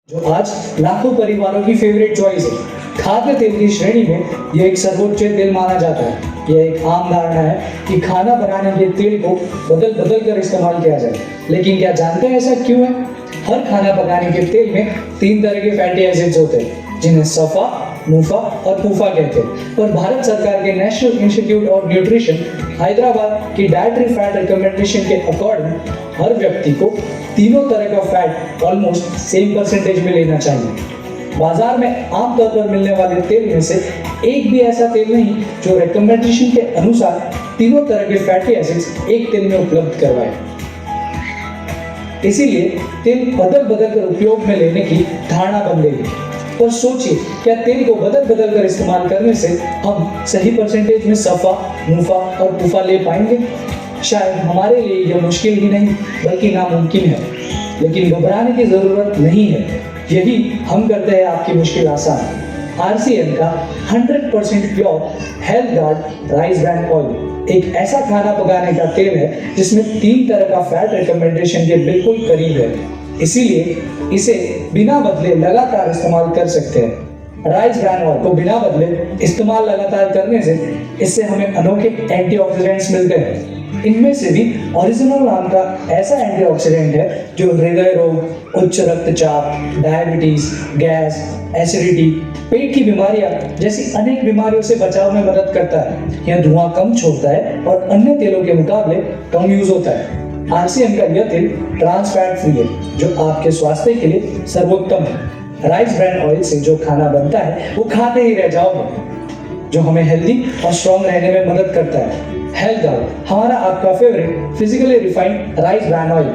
जो आज लाखों परिवारों की फेवरेट चॉइस है। खाद्य तेल की श्रेणी में यह एक सर्वोच्च तेल माना जाता है। यह एक आम धारणा है कि खाना बनाने के तेल को बदल बदल कर इस्तेमाल किया जाए, लेकिन क्या जानते हैं ऐसा क्यों है? हर खाना पकाने के तेल में 3 तरह के फैटी एसिड्स होते हैं, जिन्हें सफा, मुफा और पूफा कहते हैं। पर भारत सरकार के national institute of nutrition Hyderabad की डाइटरी फैट रिकमेंडेशन के अकॉर्डिंग हर व्यक्ति को तीनों तरह का फैट ऑलमोस्ट सेम परसेंटेज में लेना चाहिए। बाजार में आमतौर पर मिलने वाले तेल में से एक भी ऐसा तेल नहीं जो रिकमेंडेशन के अनुसार तीनों तरह के फैटी एसिड्स एक तेल में उपलब्ध करवाए। इसीलिए तेल बदल बदल कर उपयोग में लेने की धारणा बन गई है। पर सोचिए, क्या तेल को बदल बदल कर इस्तेमाल करने से हम सही परसेंटेज में सफा, मुफा और पूफा ले पाएंगे? शायद हमारे लिए यह मुश्किल ही नहीं बल्कि नामुमकिन है, लेकिन घबराने की जरूरत नहीं है। यही हम करते हैं आपकी मुश्किल आसान। RCM का 100% pure health guard rice bran oil एक ऐसा खाना पकाने का तेल है जिसमें 3 तरह का फैट रिकमेंडेशन के बिल्कुल करीब है। इसीलिए इसे बिना बदले लगातार इस्तेमाल कर सकते हैं। राइस ब्रान ऑयल को बिना बदले इस्तेमाल लगातार करने से इससे हमें अनोखे एंटीऑक्सीडेंट्स मिलते हैं। इनमें से भी ओरिजिनल नाम का ऐसा एंटीऑक्सीडेंट है जो हृदय रोग, उच्च रक्तचाप, डायबिटीज, गैस, एसिडिटी, पेट की बीमारियां जैसी अनेक बीमारियों से बचाव में मदद करता है। यह धुआं कम छोड़ता है और अन्य तेलों के मुकाबले कम यूज होता है। RCM का यह तेल ट्रांस फैट फ्री है जो आपके स्वास्थ्य के लिए सर्वोत्तम है। राइस ब्रान ऑयल से जो खाना बनता है वो खाते ही रह जाओगे, जो हमें हेल्दी और स्ट्रॉन्ग रहने में मदद करता है। हेल्थ गार्ड हमारा आपका favourite physically refined rice bran oil.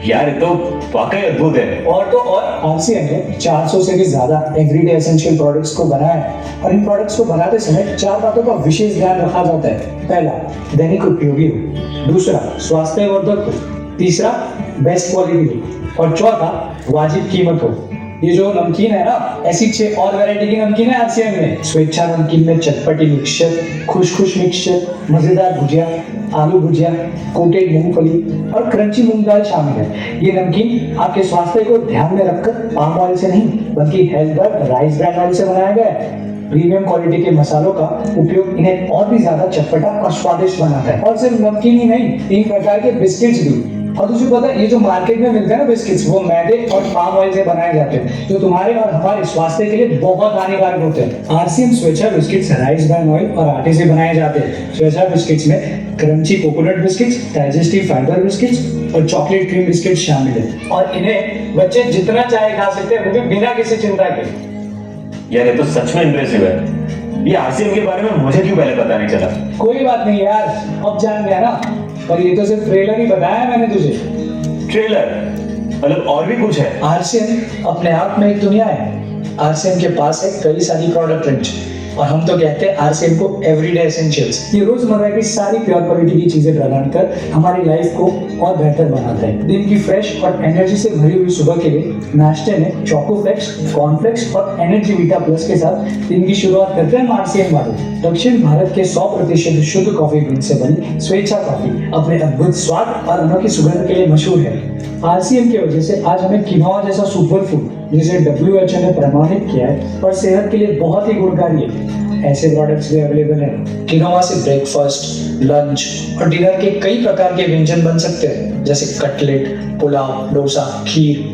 यार ये तो वाकई अद्भुत है। और तो और RCM ने 400 से भी ज्यादा एवरीडे एसेंशियल प्रोडक्ट्स को बनाया है और इन प्रोडक्ट्स को बनाते समय 4 बातों का विशेष ध्यान रखा जाता है। पहला, दैनिक उपयोगी हो। दूसरा, स्वास्थ्यवर्धक हो। तीसरा, बेस्ट क्वालिटी हो। और चौथा, वाजिब कीमत हो। ये जो नमकीन है ना, ऐसी 6 और वैरायटी की नमकीन है RCM में। स्वेच्छा नमकीन में चटपटी मिक्सचर, खुश खुश मिक्सचर, मजेदार भुजिया, आलू भुजिया, कोटेड मूंगफली और क्रंची मूंग दाल शामिल है। ये नमकीन आपके स्वास्थ्य को ध्यान में रखकर पाम ऑयल से नहीं बल्कि health guard rice bran oil से बनाया गया है। प्रीमियम क्वालिटी के मसालों का उपयोग इन्हें और भी ज्यादा चटपटा और स्वादिष्ट बनाता है। और सिर्फ नमकीन ही नहीं, 3 प्रकार के बिस्किट्स भी। और तुझे पता है, ये जो मार्केट में मिलते हैं ना बिस्किट्स, वो मैदे और पाम ऑयल से बनाए जाते हैं, जो तुम्हारे और हमारे स्वास्थ्य के लिए बहुत हानिकारक होते हैं। RCM स्वेच्छा बिस्किट्स राइस ब्रान ऑयल और आटे से बनाए जाते हैं। स्वेच्छा बिस्किट्स में crunchy coconut biscuits, digestive fibre biscuits और चॉकलेट क्रीम बिस्किट शामिल है। और इन्हें बच्चे जितना चाहे खा सकते हैं, वो भी बिना किसी चिंता के। यार ये तो सच में इम्प्रेसिव है। ये RCM के बारे में मुझे क्यों पहले पता नहीं चला? कोई बात नहीं यार, अब जान गया ना। पर ये तो सिर्फ ट्रेलर ही बताया मैंने तुझे। ट्रेलर मतलब और भी कुछ है? RCM अपने आप में एक दुनिया है। RCM के पास है कई सारी प्रोडक्ट रेंज और हम तो कहते हैं RCM को एवरीडे एसेंशियल्स। ये रोजमर्रा की सारी प्योर क्वालिटी की चीजें प्रदान कर हमारी लाइफ को और बेहतर बनाता है। दिन की फ्रेश और एनर्जी से भरी हुई सुबह के लिए नाश्ते में चोकोफ्लेक्स, कॉर्नफ्लेक्स और एनर्जी वीटा प्लस के साथ दिन की शुरुआत करते हैं RCM वाले। दक्षिण भारत के 100% शुद्ध कॉफी बीन से बनी स्वेच्छा कॉफी अपने अद्भुत स्वाद और अनोखी सुगंध के लिए मशहूर है। RCM की वजह से आज हमें किनोआ जैसा सुपर फूड, जिसे WHO ने प्रमाणित किया है और सेहत के लिए बहुत ही गुणकारी है, ऐसे प्रोडक्ट्स भी अवेलेबल हैं। किनोआ से ब्रेकफास्ट, लंच और डिनर के कई प्रकार के व्यंजन बन सकते हैं, जैसे कटलेट, पुलाव, डोसा, खीर।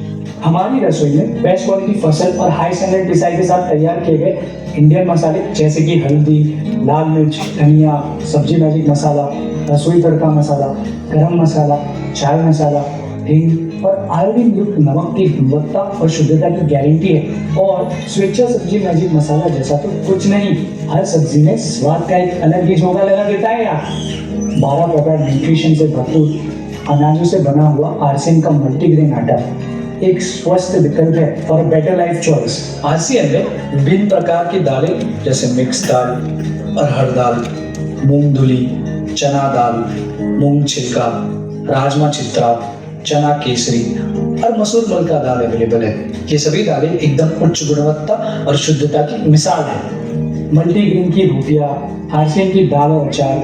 हमारी रसोई में बेस्ट क्वालिटी फसल और हाई स्टैंडर्ड डिजाइन के साथ तैयार किए गए इंडियन मसाले जैसे कि हल्दी, लाल मिर्च, धनिया, सब्जी मैजिक मसाला, रसोई तड़का मसाला, गरम मसाला, चाय मसाला, हिंग और आयोडीन युक्त नमक की गुणवत्ता और शुद्धता की गारंटी है। और स्वेच्छा सब्जी मैजिक मसाला जैसा तो कुछ नहीं, हर सब्जी में स्वाद का एक अलग ही झोंका लगा देता है यार। 12 प्रकार न्यूट्रिशन से भरपूर अनाजों से बना हुआ RCM का मल्टीग्रेन आटा एक स्वस्थ विकल्प है और बेटर लाइफ चॉइस। RCM में विभिन्न प्रकार की दालें जैसे मिक्स दाल, अरहर दाल, मूंग धुली, चना दाल, मूंग छिलका, राजमा चित्रा, चना केसरी और मसूर मलका दाल अवेलेबल है। ये सभी दालें एकदम उच्च गुणवत्ता और शुद्धता की मिसाल है। मल्टीग्रेन की रोटियां, RCM की दाल और अचार,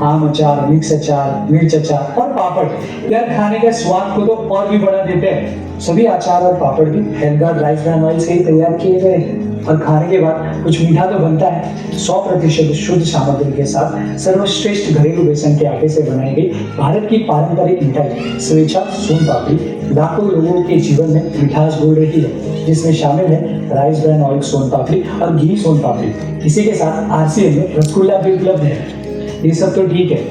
आम अचार, मिक्स अचार, मिर्च अचार और पापड़ यार खाने का स्वाद को तो और भी बढ़ा देते हैं। सभी अचार और पापड़ भी हेलगार्ड राइस ब्रान ऑयल से ही तैयार किए गए हैं। और खाने के बाद कुछ मीठा तो बनता है। 100% शुद्ध सामग्री के साथ सर्वश्रेष्ठ घरेलू बेसन के आटे से बनाई गई भारत की पारंपरिक मिठाई स्वेच्छा सोन पापड़ी लाखों लोगों के जीवन में मिठास घोल रही है, जिसमें शामिल है राइस ब्रान ऑयल सोन पापड़ी और घी सोन पापड़ी। इसी के साथ आरसीएम में रसगुल्ला भी उपलब्ध है। ये सब तो ठीक है,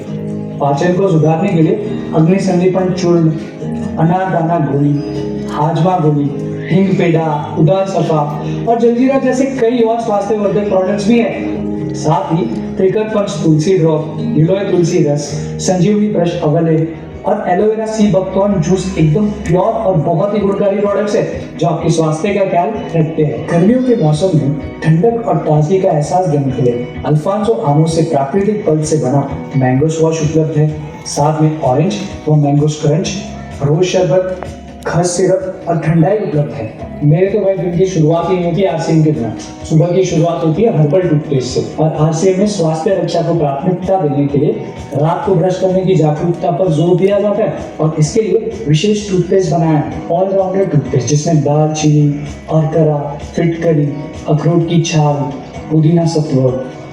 पाचन को सुधारने के लिए अग्नि संदीपन चूर्ण, अनारदाना गोली, हाजमा गोली, हिंग पेड़ा, उदार सफा और जलजीरा जैसे कई और स्वास्थ्यवर्धक प्रोडक्ट्स भी हैं। साथ ही त्रिकट पंच तुलसी ड्रॉप, गिलोय तुलसी रस, संजीवनी ब्रश अवले और एलोवेरा सी बकथॉर्न जूस एकदम प्योर और बहुत ही गुणकारी प्रोडक्ट्स है जो आपके स्वास्थ्य का ख्याल रखते हैं। गर्मियों के मौसम में ठंडक और ताजगी का एहसास देने के लिए अल्फांसो आमों से प्राकृतिक पल्प से बना मैंगो स्क्वाश उपलब्ध है। साथ में ऑरेंज व मैंगो क्रंच, रोज शरबत, खस सिरप और ठंडाई उपलब्ध है। मेरे तो भाई दिन की शुरुआत ही होती है आरसीएम के बिना। सुबह की शुरुआत होती है हर्बल टूथपेस्ट से। और आरसीएम में स्वास्थ्य रक्षा को प्राथमिकता देने के लिए रात को ब्रश करने की जागरूकता पर जोर दिया जाता है और इसके लिए विशेष टूथपेस्ट बनाया है, ऑलराउंडर टूथपेस्ट, जिसमें दालचीनी, अरकरा, फिटकरी, अखरोट की छाल, पुदीना सत्व,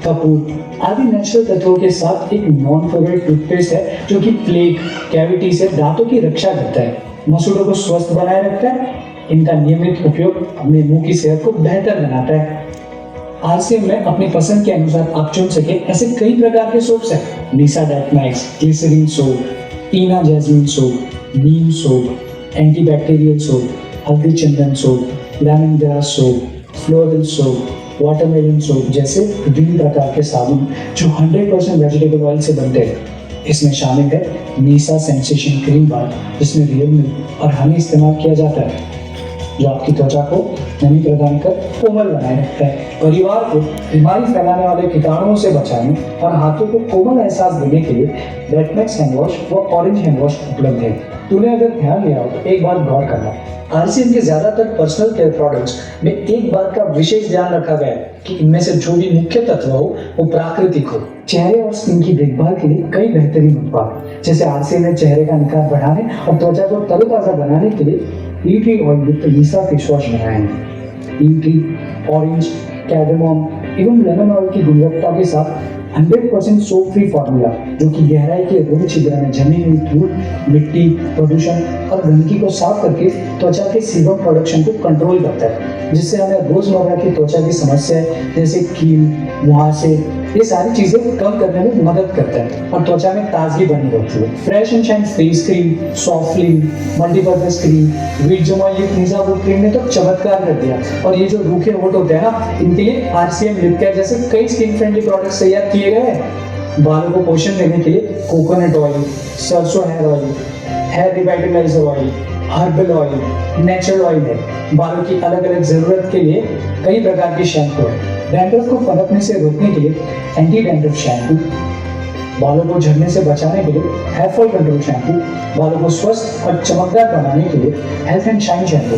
कपूर आदि नेचुरल तत्वों के साथ एक नॉन फ्लोराइड टूथपेस्ट है जो कि प्लेग, कैविटी से दांतों की रक्षा करता है, मसूड़ों को स्वस्थ बनाए रखता है। इनका नियमित उपयोग अपने मुंह की सेहत को बेहतर बनाता है। आरसीएम में अपनी पसंद के अनुसार आप चुन सके ऐसे कई प्रकार के सोप्स हैं। लीसा डाइटमैक्स, ग्लिसरीन सोप, टीना jasmine soap, neem soap, antibacterial soap, हल्दी चंदन soap, lemon grass soap, floral soap, watermelon soap जैसे विभिन्न प्रकार के साबुन जो 100% वेजिटेबल ऑयल से बनते हैं। इसमें शामिल है नीसा सेंसेशन क्रीम बार, जिसमें रियल मिल्क और हनी इस्तेमाल किया जाता है, जो आपकी त्वचा को नमी प्रदान कर कोमल बनाए रखता है। परिवार को बीमारी फैलाने वाले कीटाणुओं से बचाने और हाथों को कोमल एहसास देने के लिए डेटमैक्स हैंड वॉश व ऑरेंज हैंड वॉश उपलब्ध है। तूने अगर ध्यान दिया हो तो एक बात गौर करना, आरसीएम के ज्यादातर पर्सनल केयर प्रोडक्ट्स में एक बात का विशेष ध्यान रखा गया है कि इनमें से जो भी मुख्य तत्व हो वो प्राकृतिक हो। चेहरे और स्किन की देखभाल के लिए कई बेहतरीन उत्पाद जैसे आरसीएम में चेहरे का निखार बढ़ाने और त्वचा को तरोताजा बनाने के लिए टी ट्री ऑयल युक्त लीसा फेस वॉश बनाए हैं। टी ट्री, ऑरेंज, कैडेमोम एवं लेमन ऑयल की गुणवत्ता के साथ 100% सोप फ्री फॉर्मूला जो कि गहराई के ऋण छिद्र में जमी हुई धूल, मिट्टी, प्रदूषण और गंदगी को साफ करके त्वचा के सीबम प्रोडक्शन को कंट्रोल करता है, जिससे हमें रोजमर्रा की त्वचा की समस्याएं जैसे कील, मुहासे ये सारी चीजें कम करने में मदद करता है और त्वचा में ताजगी बनी रहती है। Fresh and shine face cream, soft cream, multipurpose cream, वीट जमाइलिक निजाबुल क्रीम ने तो चमत्कार कर दिया। और ये जो रूखे होठ होते हैं ना, इनके लिए आरसीएम लिप केयर जैसे कई स्किन फ्रेंडली प्रोडक्ट्स तैयार किए गए हैं। बालों को पोषण देने के लिए कोकोनट ऑयल, सरसों hair oil, hair revitaliser oil, herbal oil, natural oil है। बालों की अलग अलग जरूरत के लिए कई प्रकार के शैम्पू है। डैंड्रफ को पनपने से रोकने के लिए एंटी डैंड्रफ शैम्पू, बालों को झड़ने से बचाने के लिए हेयर फॉल कंट्रोल शैम्पू, बालों को स्वस्थ और चमकदार बनाने के लिए हेल्थ एंड शाइन शैम्पू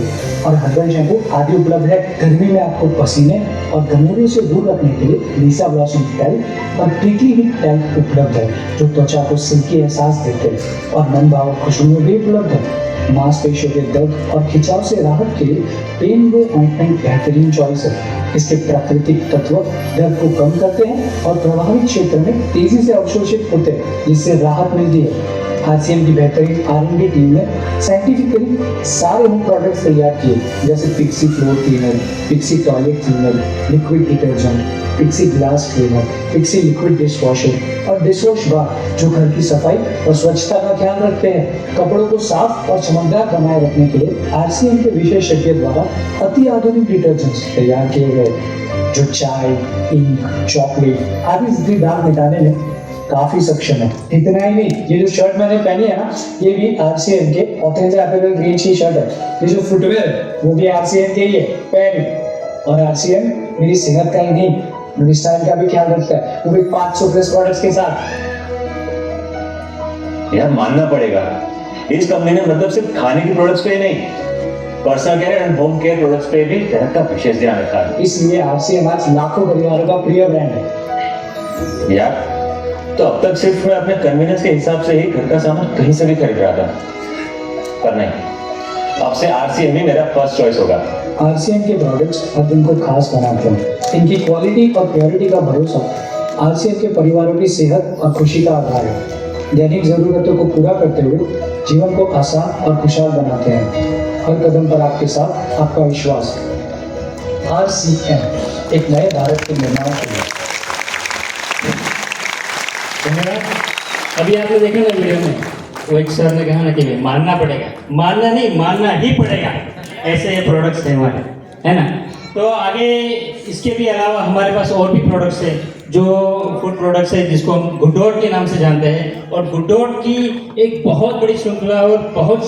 और हर्बल शैम्पू आदि उपलब्ध है। गर्मी में आपको पसीने और गमूरियों से दूर रखने के लिए लीसा ब्लॉसम टैल्क और प्रिकली हीट टैल्क उपलब्ध है जो त्वचा को सिल्की एहसास देते हैं। और मन भाव खुशबू भी उपलब्ध है। मांसपेशियों के दर्द और खिंचाव से राहत के लिए पेन वे ऑइंटमेंट बेहतरीन चॉइस है। इसके प्राकृतिक तत्व दर्द को कम करते हैं और प्रभावित क्षेत्र में तेजी से अवशोषित होते हैं, जिससे राहत मिलती है। आरसीएम की बेहतरीन R&D टीम ने साइंटिफिकली सारे होम प्रोडक्ट्स तैयार किए जैसे Pixie floor cleaner, Pixie toilet cleaner, liquid detergent, Pixie glass cleaner, Pixie liquid dishwasher और डिशवॉश बार जो घर की सफाई और स्वच्छता का ख्याल रखते हैं। कपड़ों को साफ और चमकदार बनाए रखने के लिए आरसीएम के विशेषज्ञ द्वारा अति आधुनिक डिटर्जेंट्स तैयार किए गए जो चाय, इंक, चॉकलेट आदि जैसी दाग मिटाने में काफी सक्षम है। इतना ही नहीं, ये जो शर्ट मैंने पहनी है ना, ये भी आरसीएम के ऑथेंटिक अपील ग्रीन की शर्ट है। ये जो फुटवेयर है वो भी आरसीएम के ही है, पहनी। और आरसीएम मेरी सेहत का ही नहीं, मेरी स्टाइल का भी ख्याल रखता है, वो भी 500 प्लस प्रोडक्ट्स के साथ। यार मानना पड़ेगा, इस कंपनी ने मतलब सिर्फ खाने की प्रोडक्ट्स पे ही नहीं, personal care and home care products पे भी तरह का विशेष ध्यान रखा है। इसलिए आरसीएम आज लाखों परिवारों का प्रिय ब्रांड है। यार तो अब तक सिर्फ मैं अपने कन्वीनियंस के हिसाब से ही घर का सामान कहीं से भी खरीद रहा था, पर नहीं, अब से RCM ही मेरा फर्स्ट चॉइस होगा। आरसीएम के प्रोडक्ट्स हर दिन को खास बनाते हैं। इनकी क्वालिटी और प्योरिटी का भरोसा आरसीएम के परिवारों की सेहत और खुशी का आधार है। दैनिक जरूरतों को पूरा करते हुए जीवन को आसान और खुशहाल बनाते हैं। हर कदम पर आपके साथ आपका विश्वास। RCM एक नए भारत के निर्माण के लिए। धन्यवाद। अभी आपने देखा ना वीडियो में, वो एक सर ने कहा ना कि मानना पड़ेगा, मानना नहीं मानना ही पड़ेगा, ऐसे प्रोडक्ट्स हैं हमारे, है ना। तो आगे इसके भी अलावा हमारे पास और भी प्रोडक्ट्स हैं जो फूड प्रोडक्ट्स है, जिसको हम गुडोट के नाम से जानते हैं। और गुडोट की एक बहुत बड़ी श्रृंखला और बहुत